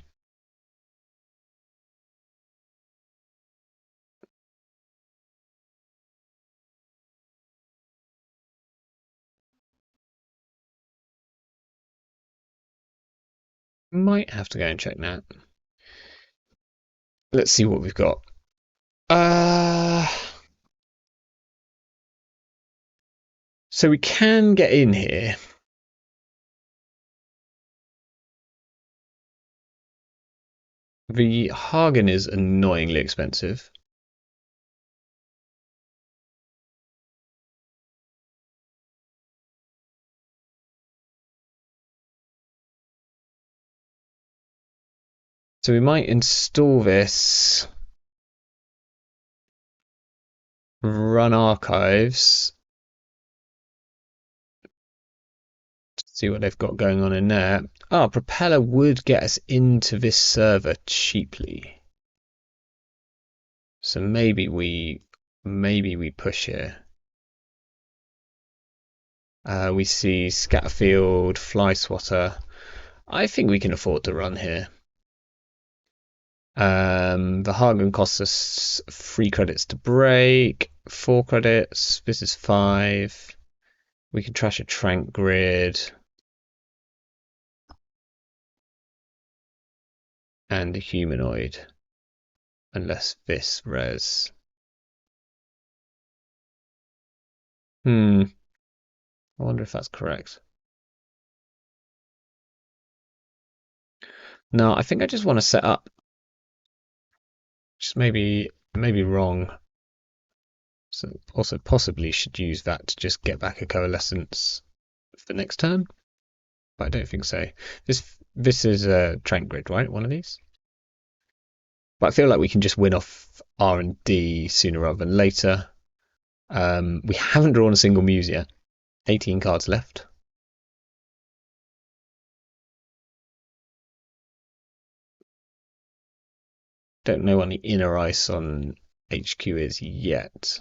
S1: Might have to go and check that. Let's see what we've got. So we can get in here. The Hagen is annoyingly expensive. So we might install this, run archives, See what they've got going on in there. Oh, Propeller would get us into this server cheaply. So maybe we push here. We see Scatterfield, Fly Swatter. I think we can afford to run here. The Hagen costs us 3 credits to break, 4 credits. This is 5. We can trash a Trank Grid. And a Humanoid. Unless this res. I wonder if that's correct. No, I think I just want to set up. Just maybe wrong. So also possibly should use that to just get back a Coalescence for next turn. But I don't think so. This is a Trank Grid, right? One of these. But I feel like we can just win off R&D sooner rather than later. We haven't drawn a single Muse yet. 18 cards left. Don't know what the inner ice on HQ is yet.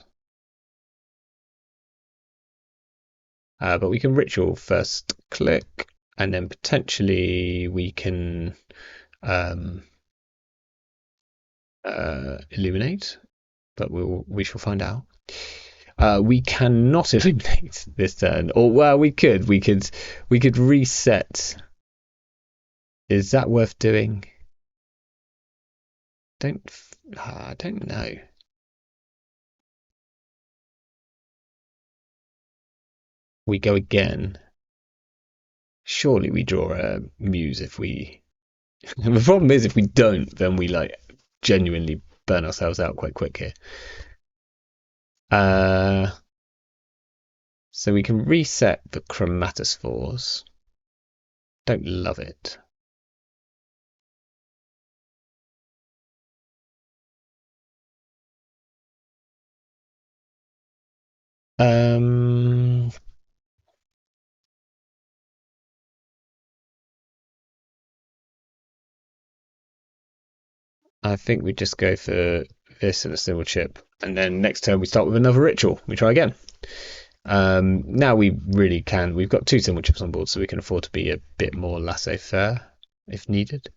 S1: But we can ritual first click, and then potentially we can illuminate, but we shall find out. We cannot illuminate this turn, or well, we could reset. Is that worth doing? I don't know. We go again. Surely we draw a Muse if we. The problem is if we don't, then we like genuinely burn ourselves out quite quick here. So we can reset the chromatophores. Don't love it. I think we just go for this and a symbol chip, and then next turn we start with another ritual. We try again. Now we really can. We've got 2 symbol chips on board, so we can afford to be a bit more laissez-faire if needed.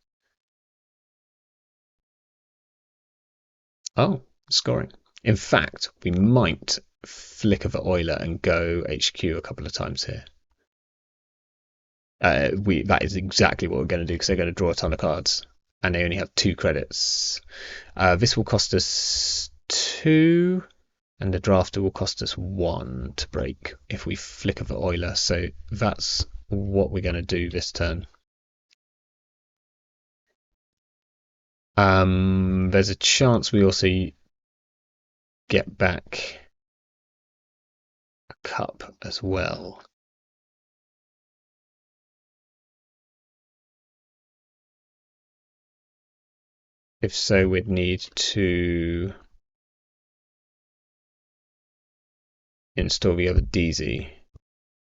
S1: Oh, scoring. In fact, we might flicker the Euler and go HQ a couple of times here. That is exactly what we're going to do because they're going to draw a ton of cards. And they only have 2 credits. This will cost us 2, and the drafter will cost us 1 to break if we flicker the Euler. So that's what we're going to do this turn. There's a chance we also get back a cup as well. If so, we'd need to install the other DZ.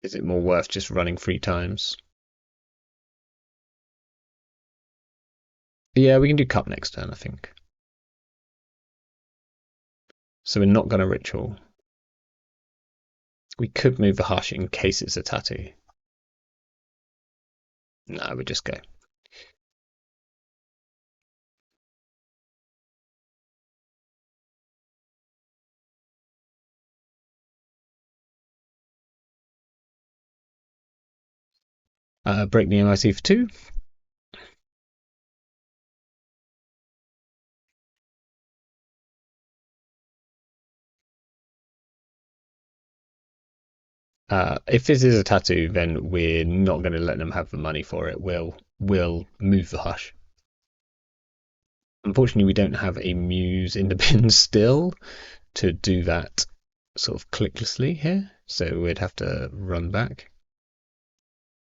S1: Is it more worth just running 3 times? Yeah, we can do cup next turn, I think. So we're not going to ritual. We could move the hush in case it's a tattoo. No, we just go. Break the MIC for 2. If this is a tattoo, then we're not going to let them have the money for it. We'll move the hush. Unfortunately, we don't have a Muse in the bin still to do that sort of clicklessly here, so we'd have to run back.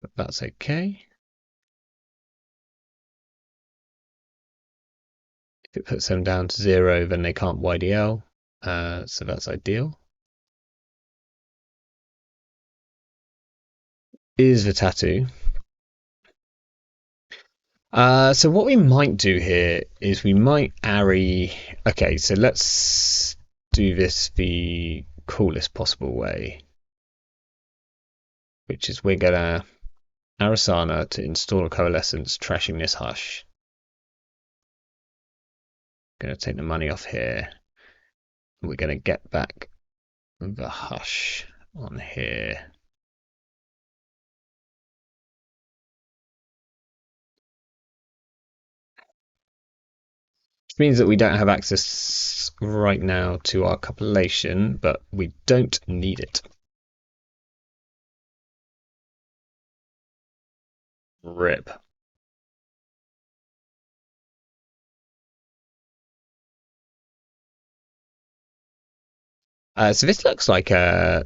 S1: But that's okay. If it puts them down to 0, then they can't YDL, so that's ideal. is the tattoo. So what we might do here is we might Ari. Okay, so let's do this the coolest possible way, which is we're gonna Arisanna to install a coalescence, trashing this hush. Gonna take the money off here. We're gonna get back the hush on here. Which means that we don't have access right now to our copulation, but we don't need it. RIP. So this looks like a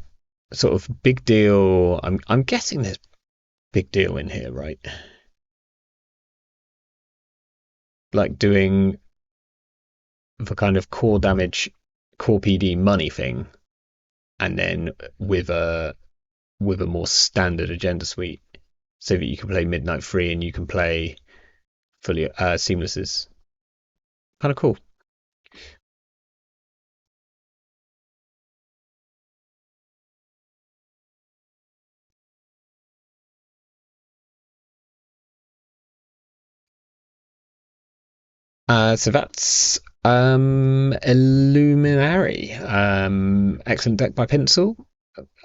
S1: sort of big deal. I'm guessing there's big deal in here, right? Like doing the kind of core damage, core PD money thing, and then with a more standard agenda suite, so that you can play Midnight Free and you can play fully seamlesses. Kind of cool. So that's IlluminAri. Excellent deck by Pinsel.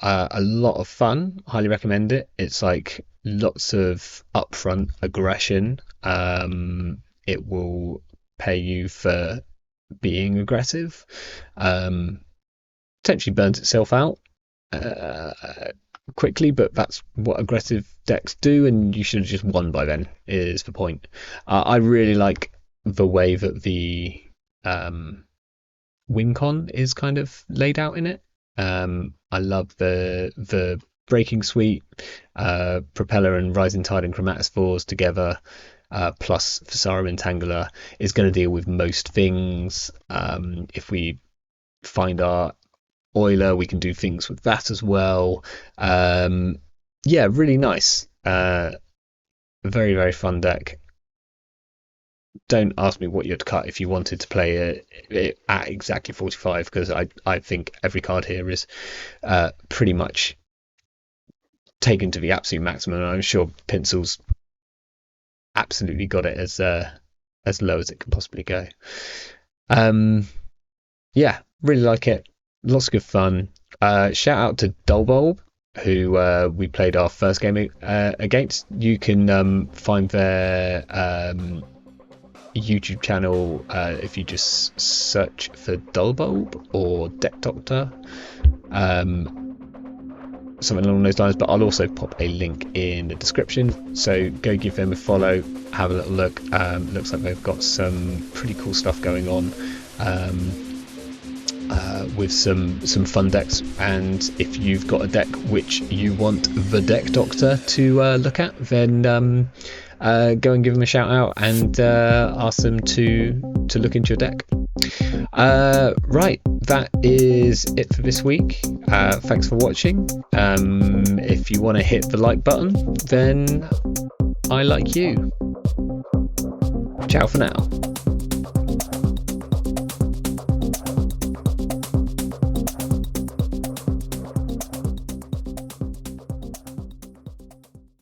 S1: A lot of fun. Highly recommend it. It's like lots of upfront aggression. It will pay you for being aggressive. Potentially burns itself out quickly, but that's what aggressive decks do, and you should have just won by then, is the point. I really like the way that the win con is kind of laid out in it. I love the breaking suite, propeller and rising tide and chromatophores together, plus Visara Entangler is going to deal with most things. If we find our Oiler, we can do things with that as well. Yeah, really nice. Very, very fun deck. Don't ask me what you'd cut if you wanted to play it at exactly 45, because I think every card here is pretty much taken to the absolute maximum. I'm sure Pinsels absolutely got it as low as it can possibly go. Yeah, really like it. Lots of good fun. Shout out to Dullbulb, who we played our first game against. You can find their YouTube channel if you just search for Dullbulb or Deck Doctor, something along those lines. But I'll also pop a link in the description, so go give them a follow, have a little look. Looks like they've got some pretty cool stuff going on. With some fun decks, and if you've got a deck which you want the Deck Doctor to look at, then go and give them a shout out and ask them to look into your deck. Right, that is it for this week. Thanks for watching. If you want to hit the like button, then I like you. Ciao for now.